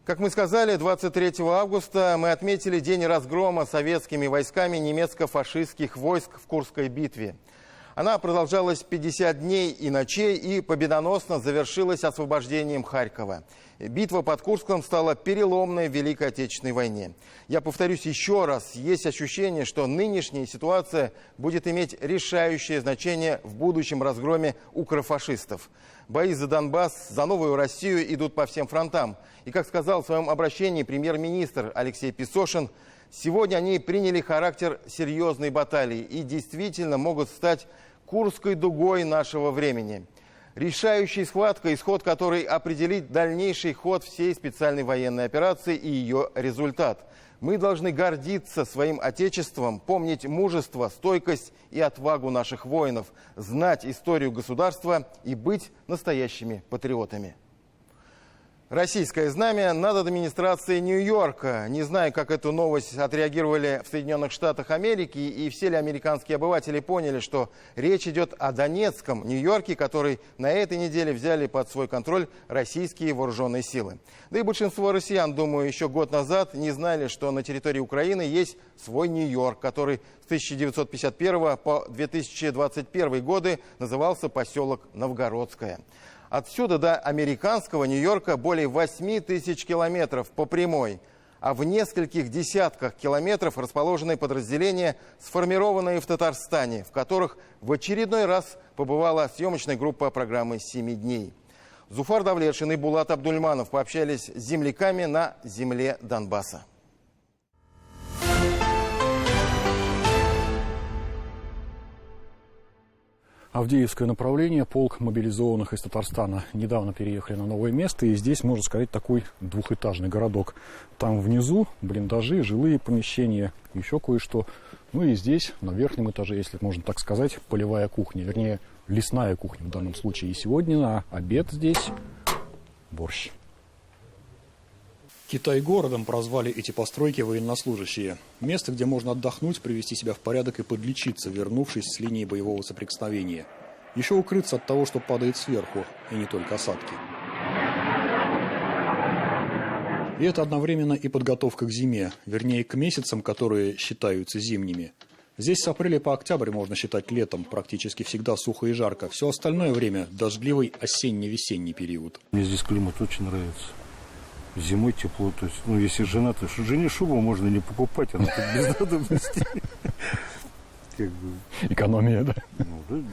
Как мы сказали, 23 августа мы отметили день разгрома советскими войсками немецко-фашистских войск в Курской битве. Она продолжалась 50 дней и ночей и победоносно завершилась освобождением Харькова. Битва под Курском стала переломной в Великой Отечественной войне. Я повторюсь еще раз, есть ощущение, что нынешняя ситуация будет иметь решающее значение в будущем разгроме укрофашистов. Бои за Донбасс, за новую Россию идут по всем фронтам. И, как сказал в своем обращении премьер-министр Алексей Песошин, сегодня они приняли характер серьезной баталии и действительно могут стать Курской дугой нашего времени. Решающей схваткой, исход которой определит дальнейший ход всей специальной военной операции и ее результат. Мы должны гордиться своим Отечеством, помнить мужество, стойкость и отвагу наших воинов, знать историю государства и быть настоящими патриотами. Российское знамя над администрацией Нью-Йорка. Не знаю, как эту новость отреагировали в Соединенных Штатах Америки и все ли американские обыватели поняли, что речь идет о Донецком Нью-Йорке, который на этой неделе взяли под свой контроль российские вооруженные силы. Да и большинство россиян, думаю, еще год назад не знали, что на территории Украины есть свой Нью-Йорк, который с 1951 по 2021 годы назывался поселок Новгородское. Отсюда до американского Нью-Йорка более 8 тысяч километров по прямой, а в нескольких десятках километров расположены подразделения, сформированные в Татарстане, в которых в очередной раз побывала съемочная группа программы «7 дней». Зуфар Давлетшин и Булат Абдульманов пообщались с земляками на земле Донбасса. Авдеевское направление, полк мобилизованных из Татарстана недавно переехали на новое место, и здесь, можно сказать, такой двухэтажный городок. Там внизу блиндажи, жилые помещения, еще кое-что. Ну и здесь, на верхнем этаже, если можно так сказать, полевая кухня, вернее, лесная кухня в данном случае. И сегодня на обед здесь борщ. Китай-городом прозвали эти постройки военнослужащие. Место, где можно отдохнуть, привести себя в порядок и подлечиться, вернувшись с линии боевого соприкосновения. Еще укрыться от того, что падает сверху, и не только осадки. И это одновременно и подготовка к зиме, вернее, к месяцам, которые считаются зимними. Здесь с апреля по октябрь можно считать летом, практически всегда сухо и жарко. Все остальное время – дождливый осенне-весенний период. Мне здесь климат очень нравится. Зимой тепло, то есть, если жена, то жене шубу можно не покупать, она тут без надобности. Экономия, да?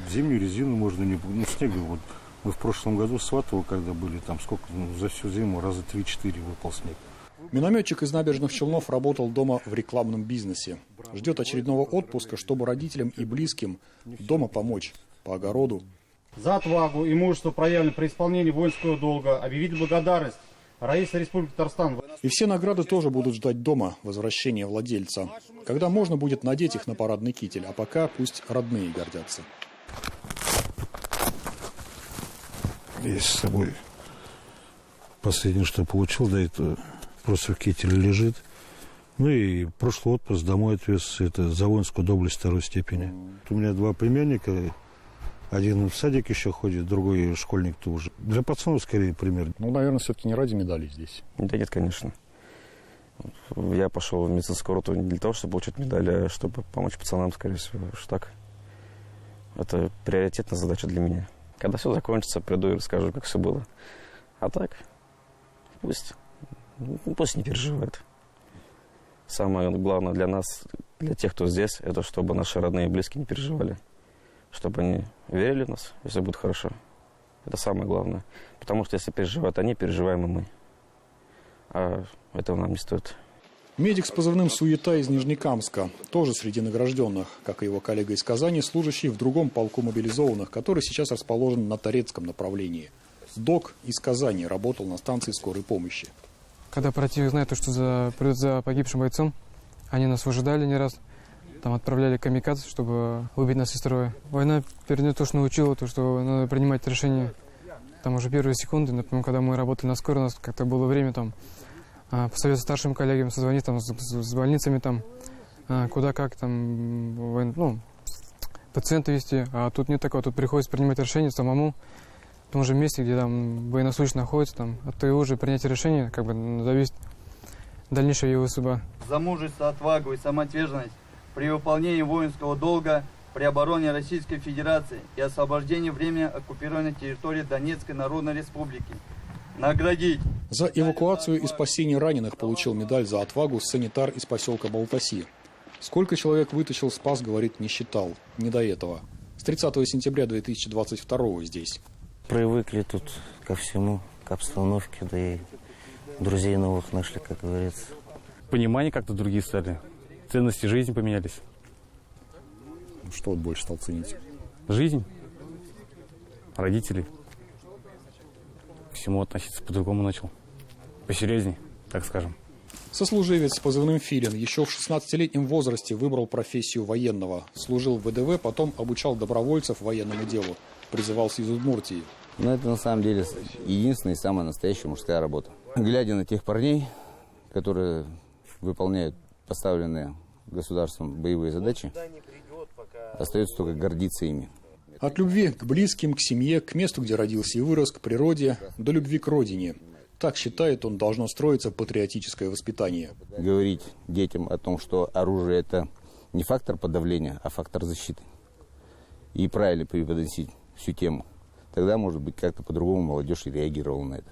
Зимнюю резину можно не покупать. Снега, вот мы в прошлом году в Сватово, когда были, там сколько, за всю зиму раза 3-4 выпал снег. Минометчик из Набережных Челнов работал дома в рекламном бизнесе. Ждет очередного отпуска, чтобы родителям и близким дома помочь по огороду. За отвагу и мужество, проявленное при исполнении воинского долга, объявить благодарность Раиса Республики Татарстан. И все награды тоже будут ждать дома возвращения владельца, когда можно будет надеть их на парадный китель, а пока пусть родные гордятся. Я с собой последнее, что получил, да, это просто в кителе лежит. Ну и прошлый отпуск домой отвез, это за воинскую доблесть 2-й степени. У меня 2 племянника. Один в садик еще ходит, другой школьник тоже. Для пацанов скорее пример. Наверное, все-таки не ради медали здесь. Да нет, конечно. Я пошел в медицинскую роту не для того, чтобы получить медаль, а чтобы помочь пацанам, скорее всего. Что так. Это приоритетная задача для меня. Когда все закончится, приду и расскажу, как все было. А так, пусть не переживают. Самое главное для нас, для тех, кто здесь, это чтобы наши родные и близкие не переживали. Чтобы они верили в нас, если будет хорошо. Это самое главное. Потому что если переживают они, переживаем и мы. А этого нам не стоит. Медик с позывным «Суета» из Нижнекамска. Тоже среди награжденных, как и его коллега из Казани, служащий в другом полку мобилизованных, который сейчас расположен на Торецком направлении. Док из Казани работал на станции скорой помощи. Когда противник знает, что придут за погибшим бойцом, они нас выжидали не раз. Там отправляли камикадзе, чтобы выбить нас из строя. Война перед ней то, что научила, то, что надо принимать решения. Там уже первые секунды, например, когда мы работали на скорой, у нас как-то было время там посоветоваться старшим коллегам, созвонить там с больницами, там, куда как там, пациента вести. А тут нет такого, тут приходится принимать решения самому. в том же месте, где там военнослужащий находится, там, от твоего же принятия решения как бы зависит дальнейшая его судьба. За мужество, отвагу и самоотверженность при выполнении воинского долга при обороне Российской Федерации и освобождении временно оккупированной территории Донецкой Народной Республики. Наградить. За эвакуацию и спасение раненых получил медаль за отвагу санитар из поселка Балтаси. Сколько человек вытащил, спас, говорит, не считал. Не до этого. С 30 сентября 2022 здесь. Привыкли тут ко всему, к обстановке, да и друзей новых нашли, как говорится. Понимание как-то другие стали. Ценности жизни поменялись. Что вот больше стал ценить? Жизнь, родителей. К всему относиться по-другому начал. Посерьезней, так скажем. Сослуживец с позывным «Филин» еще в 16-летнем возрасте выбрал профессию военного. Служил в ВДВ, потом обучал добровольцев военному делу. Призывался из Удмуртии. Но это на самом деле единственная и самая настоящая мужская работа. Глядя на тех парней, которые выполняют поставленные государством боевые задачи, остается только гордиться ими. От любви к близким, к семье, к месту, где родился и вырос, к природе, до любви к родине. Так, считает он, должно строиться патриотическое воспитание. Говорить детям о том, что оружие – это не фактор подавления, а фактор защиты. И правильно преподносить всю тему. Тогда, может быть, как-то по-другому молодежь и реагировала на это.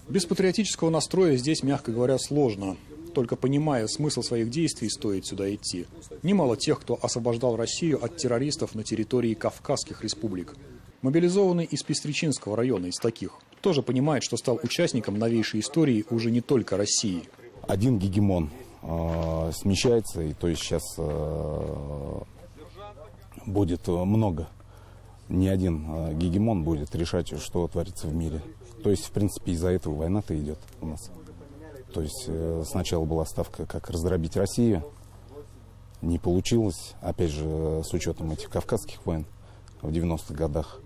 Без патриотического настроя здесь, мягко говоря, сложно. Только понимая смысл своих действий, стоит сюда идти. Немало тех, кто освобождал Россию от террористов на территории Кавказских республик. Мобилизованный из Пестричинского района, из таких, тоже понимает, что стал участником новейшей истории уже не только России. Один гегемон смещается, и то есть сейчас будет много. Не один гегемон будет решать, что творится в мире. То есть, в принципе, из-за этого война-то идет у нас. То есть сначала была ставка, как раздробить Россию. Не получилось, опять же, с учетом этих кавказских войн в 90-х годах.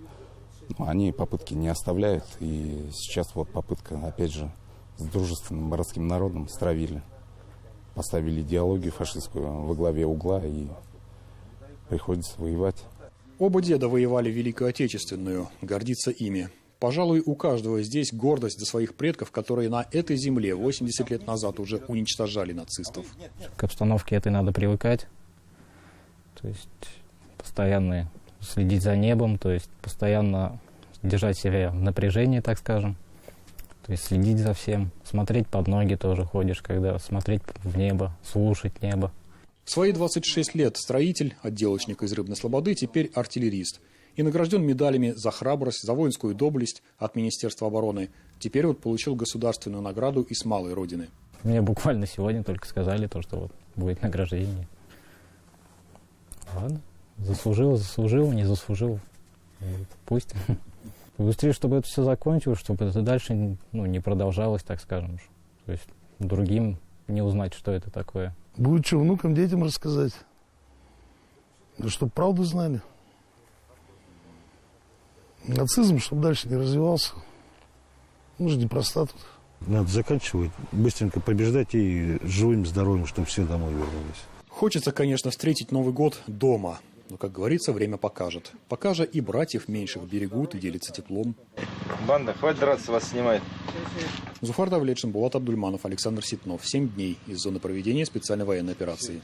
Но они попытки не оставляют. И сейчас вот попытка, опять же, с дружественным городским народом стравили. Поставили идеологию фашистскую во главе угла, и приходится воевать. Оба деда воевали в Великую Отечественную, гордиться ими. Пожалуй, у каждого здесь гордость за своих предков, которые на этой земле 80 лет назад уже уничтожали нацистов. К обстановке этой надо привыкать. То есть постоянно следить за небом, то есть постоянно держать себя в напряжении, так скажем. То есть следить за всем. Смотреть под ноги тоже ходишь, когда смотреть в небо, слушать небо. В свои 26 лет строитель, отделочник из Рыбной Слободы, теперь артиллерист. И награжден медалями за храбрость, за воинскую доблесть от Министерства обороны. Теперь вот получил государственную награду и с малой родины. Мне буквально сегодня только сказали, то, что вот будет награждение. Ладно, заслужил, не заслужил. Пусть. Быстрее, чтобы это все закончилось, чтобы это дальше не продолжалось, так скажем. То есть другим не узнать, что это такое. Будет что внукам, детям рассказать. Да чтобы правду знали. Нацизм, чтобы дальше не развивался. Ну, же непросто тут. Надо заканчивать, быстренько побеждать и живыми, здоровыми, чтобы все домой вернулись. Хочется, конечно, встретить Новый год дома. Но, как говорится, время покажет. Пока же и братьев меньших берегут и делятся теплом. Банда, хватит драться, вас снимает. Зуфар Давлетшин, Булат Абдульманов, Александр Ситнов. 7 дней из зоны проведения специальной военной операции.